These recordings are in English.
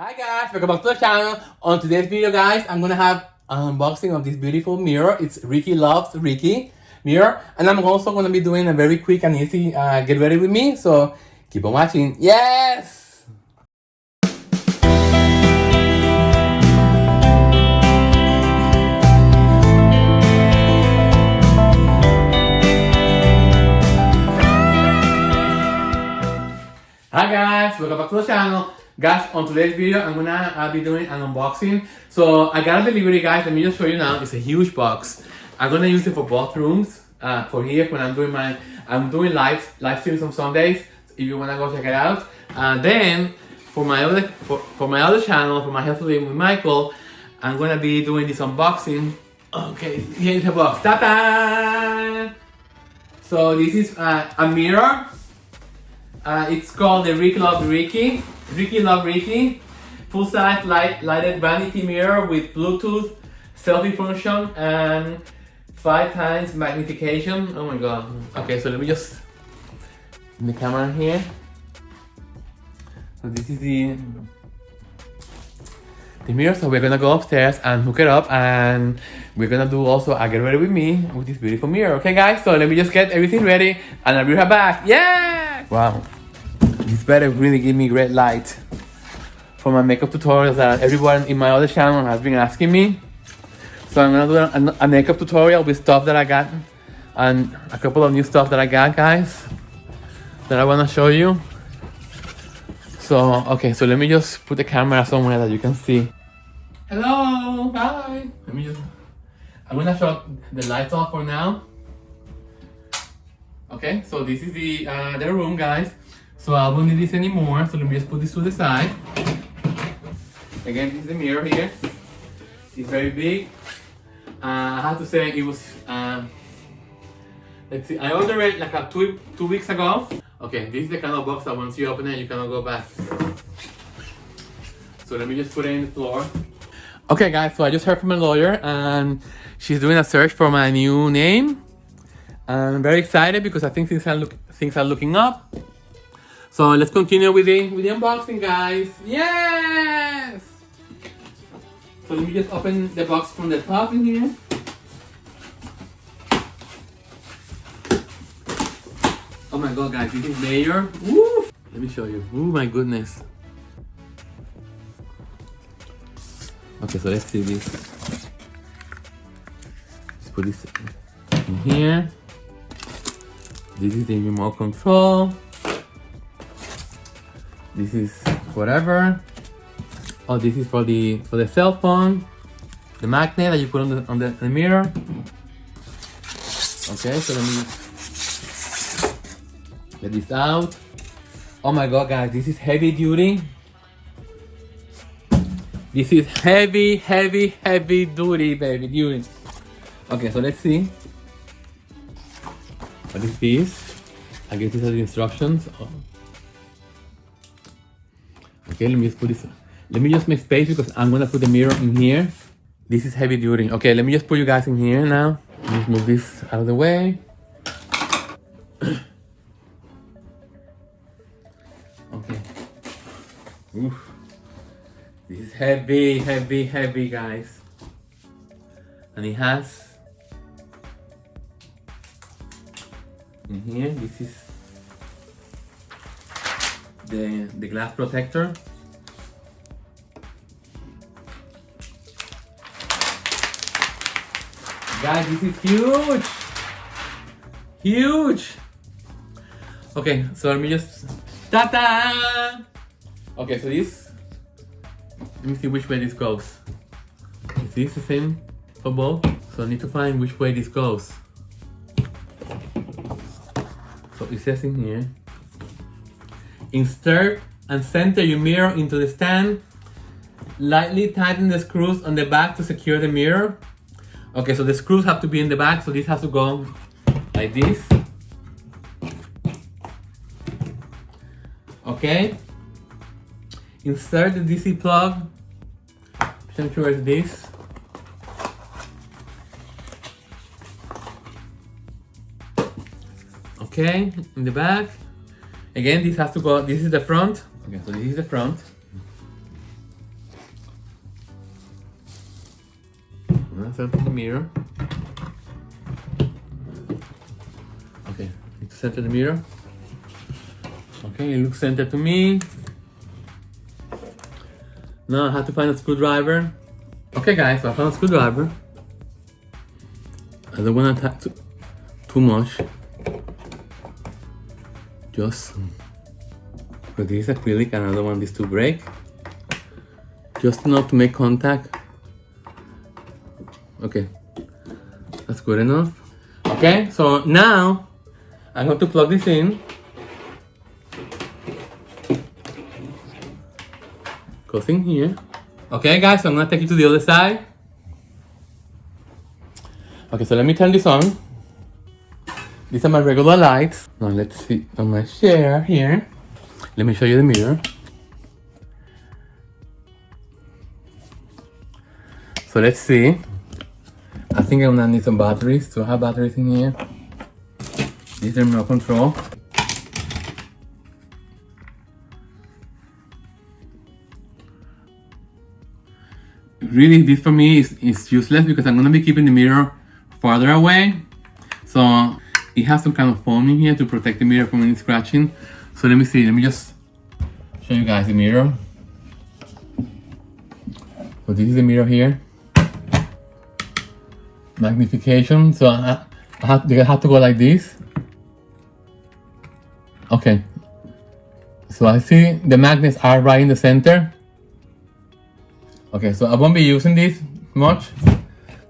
Hi guys, welcome back to the channel. On today's video guys, I'm gonna have an unboxing of this beautiful mirror. It's RikiLovesRiki mirror, and I'm also gonna be doing a very quick and easy get ready with me, so keep on watching. Yes! Hi guys, welcome back to the channel. Guys, on today's video, I'm gonna be doing an unboxing. So I got a delivery, guys. Let me just show you now. It's a huge box. I'm gonna use it for both rooms. For here, when I'm doing live streams on Sundays. If you wanna go check it out. And then for my other channel, for my Healthy Living with Michael, I'm gonna be doing this unboxing. Okay, here's the box. Ta-da! So this is a mirror. It's called the RikiLovesRiki full-size lighted vanity mirror with Bluetooth selfie function and 5 times magnification. Oh my god. Okay, so let me just in the camera here. So this is the mirror. So we're gonna go upstairs and hook it up, and we're gonna do also a get ready with me with this beautiful mirror. Okay guys, so let me just get everything ready and I'll be right back. Yeah! Wow. This better really give me great light for my makeup tutorials that everyone in my other channel has been asking me. So I'm gonna do a makeup tutorial with stuff that I got and a couple of new stuff that I got, guys, that I wanna show you. So, okay, so let me just put the camera somewhere that you can see. Hello, hi. I'm gonna shut the lights off for now. Okay, so this is the room, guys. So I won't need this anymore, so let me just put this to the side. Again, this is the mirror here. It's very big. I have to say it was, let's see, I ordered it like 2 weeks ago. Okay, this is the kind of box that once you open it, you cannot go back. So let me just put it in the floor. Okay guys, so I just heard from a lawyer and she's doing a search for my new name. I'm very excited because I think things are looking up. So let's continue with the unboxing, guys. Yes! So let me just open the box from the top in here. Oh my god, guys, this is major. Woo! Let me show you. Oh my goodness. Okay, so let's see this. Let's put this in here. This is the remote control. This is whatever. Oh, this is for the cell phone. The magnet that you put on the mirror. Okay, so let me get this out. Oh my god, guys, this is heavy duty. This is heavy duty, baby, duty. Okay, so let's see. What is this? I guess these are the instructions. Oh. Okay, let me just put this. Let me just make space because I'm gonna put the mirror in here. This is heavy duty. Okay, let me just put you guys in here now. Let me just move this out of the way. Okay. Oof. This is heavy, guys. And it has in here, this is the glass protector. Guys, this is huge. Okay, so let me just ta-da! Okay, so this, let me see which way this goes. Is this the same for both? So I need to find which way this goes. So it says in here, insert and center your mirror into the stand. Lightly tighten the screws on the back to secure the mirror. Okay, so the screws have to be in the back, so this has to go like this. Okay. Insert the DC plug. I'm sure it's this. Okay, in the back. Again, this has to go, this is the front. Okay, so this is the front. gonna center the mirror. Okay, need to center the mirror. Okay, it looks centered to me. Now I have to find a screwdriver. Okay guys, so I found a screwdriver. I don't want to attack too much. Just because this is acrylic and I don't want this to break. Just enough to make contact. Okay, that's good enough. Okay, so now I'm going to plug this in. Goes in here. Okay guys, so I'm gonna take it to the other side. Okay, so let me turn this on. These are my regular lights. Now let's see on my chair here. Let me show you the mirror. So let's see. I think I'm gonna need some batteries. So I have batteries in here. This is the remote control. Really, this for me is useless because I'm gonna be keeping the mirror farther away. So it has some kind of foam in here to protect the mirror from any scratching. So let me see, let me just show you guys the mirror. So this is the mirror here. Magnification, so I have to go like this. Okay. So I see the magnets are right in the center. Okay, so I won't be using this much.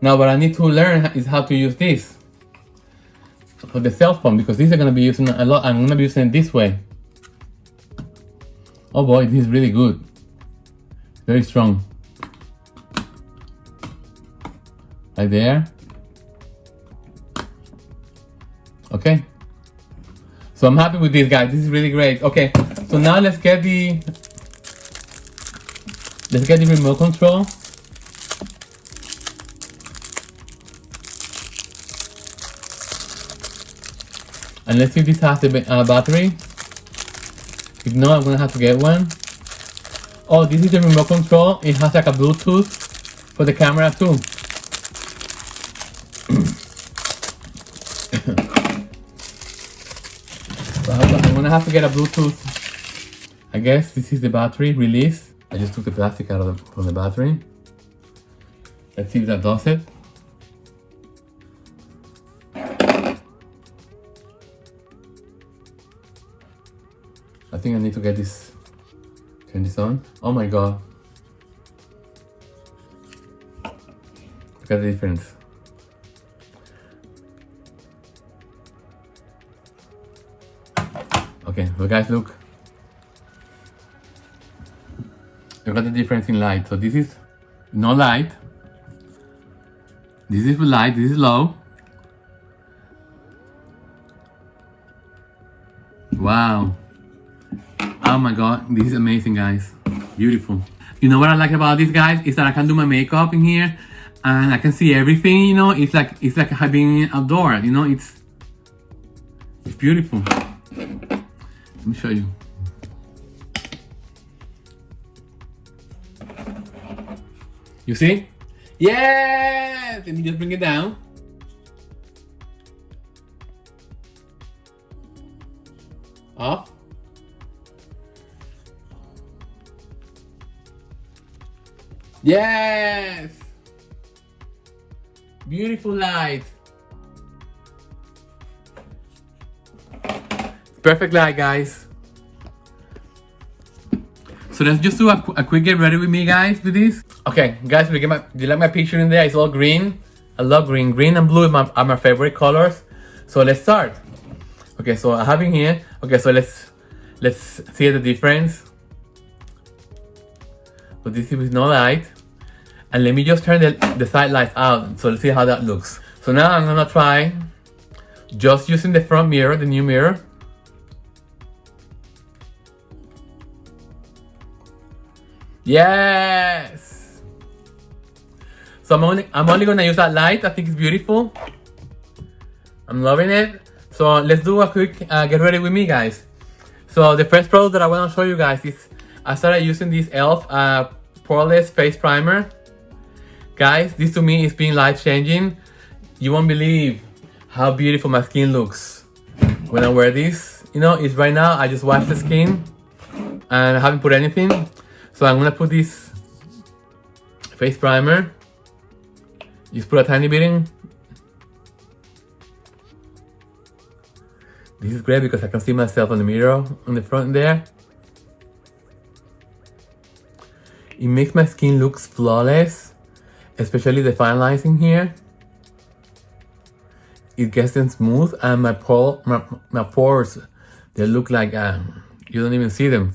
Now what I need to learn is how to use this for the cell phone, because these are going to be using a lot. I'm going to be using it this way. Oh boy, this is really good. Very strong. Right there. Okay. So I'm happy with this, guys. This is really great. Okay, so now let's get the remote control. And let's see if this has a battery. If not, I'm gonna have to get one. Oh, this is the remote control. It has like a Bluetooth for the camera too. So I'm gonna have to get a Bluetooth. I guess this is the battery release. I just took the plastic out from the battery. Let's see if that does it. I think I need to get this, turn this on. Oh my god. Look at the difference. Okay, so guys, look. Look at the difference in light. So this is no light. This is light, this is low. Wow. Oh my god, this is amazing, guys. Beautiful. You know what I like about this, guys, is that I can do my makeup in here and I can see everything, you know. It's like being outdoor, you know. It's beautiful. Let me show you. You see? Yes! Let me just bring it down. Off. Yes! Beautiful light. Perfect light, guys. So let's just do a quick get ready with me, guys, with this. Okay, guys, do you like my picture in there? It's all green. I love green. Green and blue are my favorite colors. So let's start. Okay, so I have in here. Okay, so let's see the difference. So this is with no light. And let me just turn the side lights out. So let's see how that looks. So now I'm gonna try just using the front mirror, the new mirror. Yes! So I'm only gonna use that light. I think it's beautiful. I'm loving it. So let's do a quick get ready with me, guys. So the first product that I want to show you guys is I started using this e.l.f. Poreless face primer. Guys, this to me is being life-changing. You won't believe how beautiful my skin looks when I wear this. You know, it's right now, I just washed the skin and I haven't put anything. So I'm gonna put this face primer. Just put a tiny bit in. This is great because I can see myself in the mirror on the front there. It makes my skin look flawless, especially the fine lines in here. It gets them smooth, and my pores, they look like you don't even see them.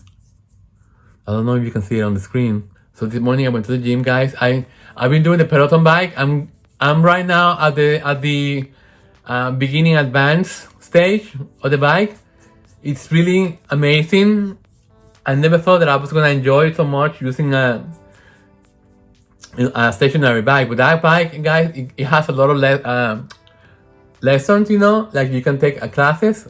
I don't know if you can see it on the screen. So this morning I went to the gym, guys. I've been doing the Peloton bike. I'm right now at the beginning advanced stage of the bike. It's really amazing. I never thought that I was gonna enjoy it so much using a stationary bike. But that bike, guys, it has a lot of lessons, you know, like you can take classes.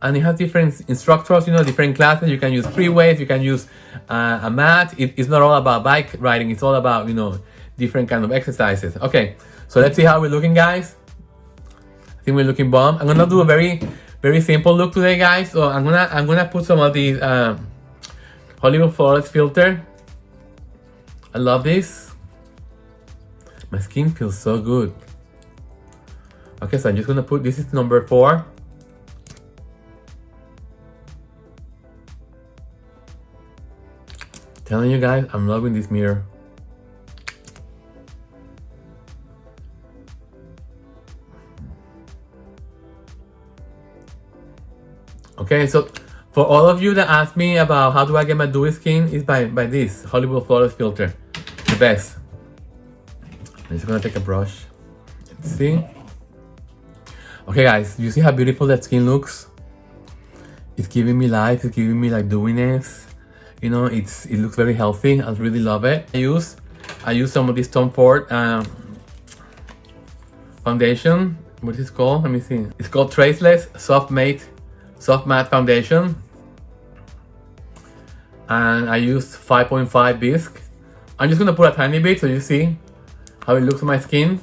And it has different instructors, you know, different classes. You can use free weights, you can use a mat. It's not all about bike riding, it's all about, you know, different kind of exercises. Okay, so let's see how we're looking, guys. I think we're looking bomb. I'm gonna do a very simple look today, guys. So I'm gonna put some of these Hollywood Flawless filter. I love this. My skin feels so good. Okay, so I'm just gonna put, this is number 4. Telling you guys, I'm loving this mirror. Okay, so for all of you that ask me about how do I get my dewy skin, is by this Hollywood Flawless filter, the best. I'm just gonna take a brush. Let's see. Okay, guys, you see how beautiful that skin looks? It's giving me life. It's giving me like dewiness. You know, it looks very healthy. I really love it. I use some of this Tom Ford foundation. What is it called? Let me see. It's called Traceless Soft Matte Foundation. And I used 5.5 bisque. I'm just gonna put a tiny bit so you see how it looks on my skin.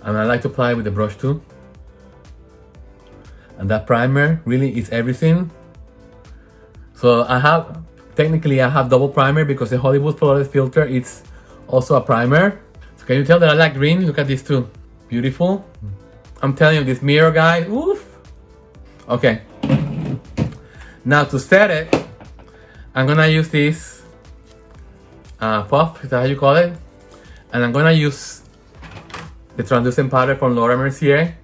And I like to apply it with the brush too. And that primer really is everything. So technically I have double primer because the Hollywood Flawless filter is also a primer. So can you tell that I like green? Look at this too. Beautiful. I'm telling you, this mirror, guys, oof. Okay. Now to set it, I'm gonna use this puff, is that how you call it? And I'm gonna use the translucent powder from Laura Mercier.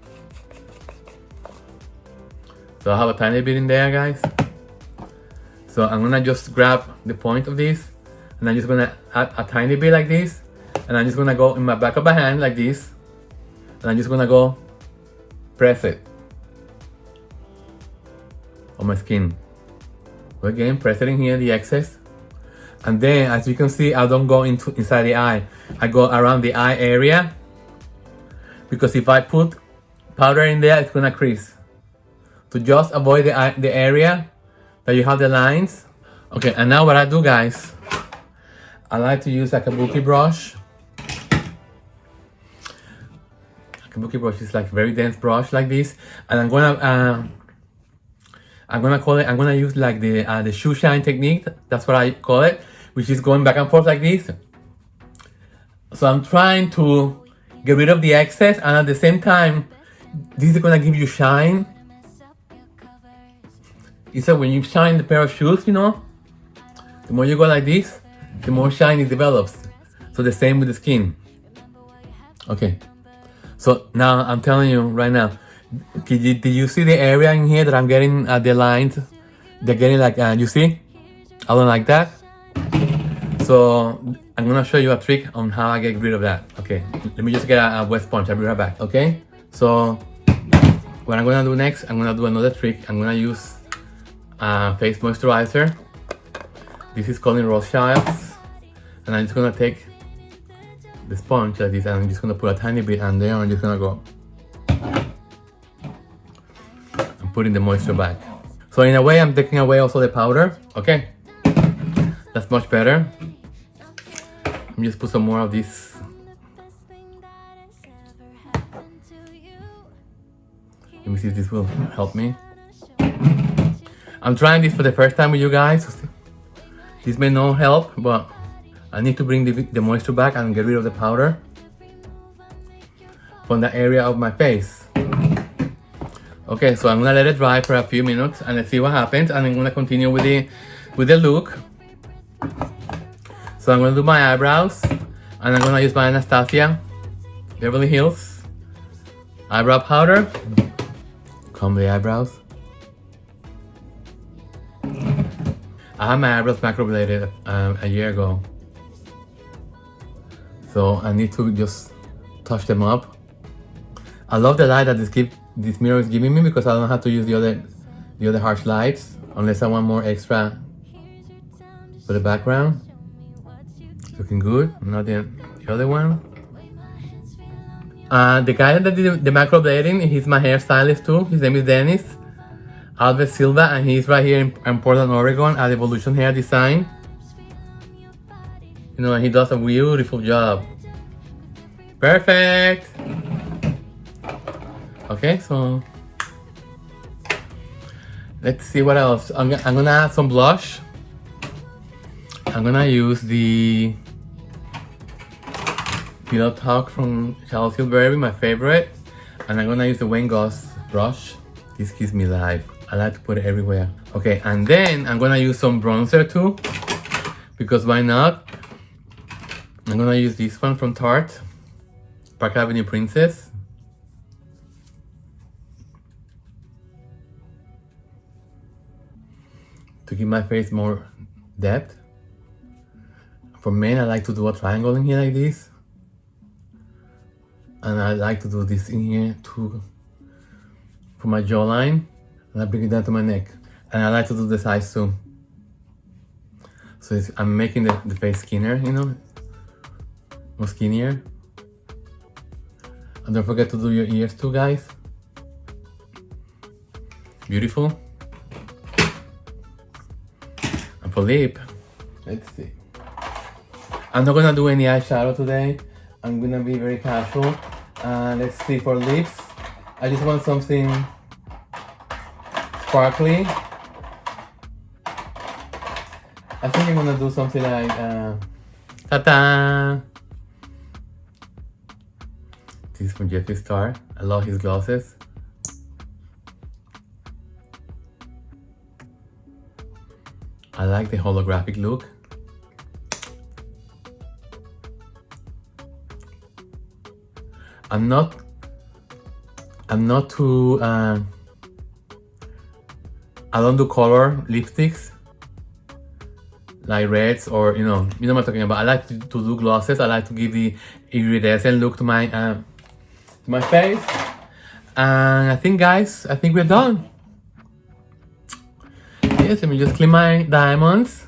So I have a tiny bit in there, guys. So I'm gonna just grab the point of this, and I'm just gonna add a tiny bit like this, and I'm just gonna go in my back of my hand like this, and I'm just gonna go press it on my skin. So again, press it in here, the excess, and then as you can see, I don't go inside the eye. I go around the eye area, because if I put powder in there, it's gonna crease. To just avoid the area that you have the lines. Okay, and now what I do, guys, I like to use a Kabuki brush. Kabuki brush is like a very dense brush like this, and I'm gonna use like the shoe shine technique. That's what I call it, which is going back and forth like this. So I'm trying to get rid of the excess, and at the same time, this is gonna give you shine. It's like when you shine the pair of shoes, you know, the more you go like this, the more shine it develops. So the same with the skin. Okay, so now I'm telling you right now, did you see the area in here that I'm getting the lines? They're getting like, you see? I don't like that. So I'm gonna show you a trick on how I get rid of that. Okay, let me just get a wet sponge. I'll be right back. Okay, so what I'm gonna do next, I'm gonna do another trick. I'm gonna use face moisturizer. This is called Rothschild's, and I'm just gonna take the sponge like this, and I'm just gonna put a tiny bit on there, and I'm just gonna go and put in the moisture back. So in a way, I'm taking away also the powder. Okay, that's much better. Let me just put some more of this. Let me see if this will help me. I'm trying this for the first time with you guys. This may not help, but I need to bring the moisture back and get rid of the powder from the area of my face. Okay, so I'm gonna let it dry for a few minutes and let's see what happens. And I'm gonna continue with the look. So I'm gonna do my eyebrows, and I'm gonna use my Anastasia Beverly Hills eyebrow powder. Comb the eyebrows. I had my eyebrows macrobladed a year ago, so I need to just touch them up. I love the light that this mirror is giving me because I don't have to use the other harsh lights unless I want more extra for the background. Looking good. Not the other one. The guy that did the macroblading, he's my hairstylist too. His name is Dennis Alves Silva, and he's right here in Portland, Oregon at Evolution Hair Design. You know, and he does a beautiful job. Perfect. Okay, so let's see what else. I'm gonna add some blush. I'm gonna use the Pillow Talk from Charlotte Tilbury, my favorite, and I'm gonna use the Wayne Goss brush. This gives me life. I like to put it everywhere. Okay, and then I'm gonna use some bronzer too, because why not? I'm gonna use this one from Tarte, Park Avenue Princess. To give my face more depth. For men, I like to do a triangle in here like this. And I like to do this in here too, for my jawline. And I bring it down to my neck. And I like to do the sides too. So I'm making the face skinnier, you know, more skinnier. And don't forget to do your ears too, guys. Beautiful. And for lip, let's see. I'm not gonna do any eyeshadow today. I'm gonna be very casual. Let's see, for lips, I just want something sparkly. I think I'm gonna do something like ta-da! This is from Jeffree Star. I love his glosses. I like the holographic look. I'm not too, I don't do color lipsticks, like reds or, you know what I'm talking about. I like to do glosses. I like to give the iridescent look to my face. And I think, guys, we're done. Yes, let me just clean my diamonds.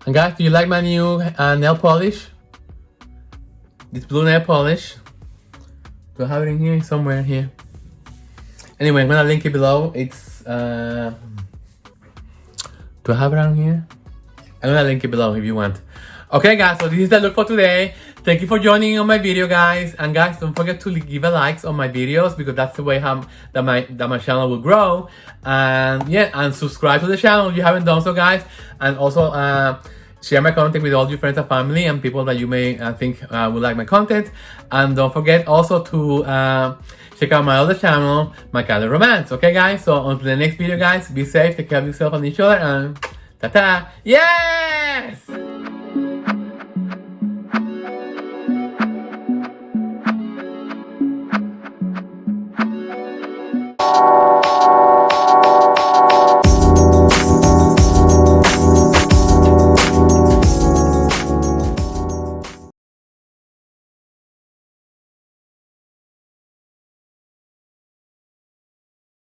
And guys, do you like my new nail polish? This blue nail polish. Do I have it in here? Somewhere here. Anyway, I'm gonna link it below. It's do I have it around here? I'm gonna link it below if you want. Okay guys, so this is the look for today. Thank you for joining on my video, guys. And guys, don't forget to give a like on my videos, because that's the way that my channel will grow. And yeah, and subscribe to the channel if you haven't done so, guys. And also share my content with all your friends and family and people that you may think would like my content. And don't forget also to check out my other channel, My Cali Romance. Okay guys, so until the next video, guys, be safe, take care of yourself and each other, and ta-ta! Yes!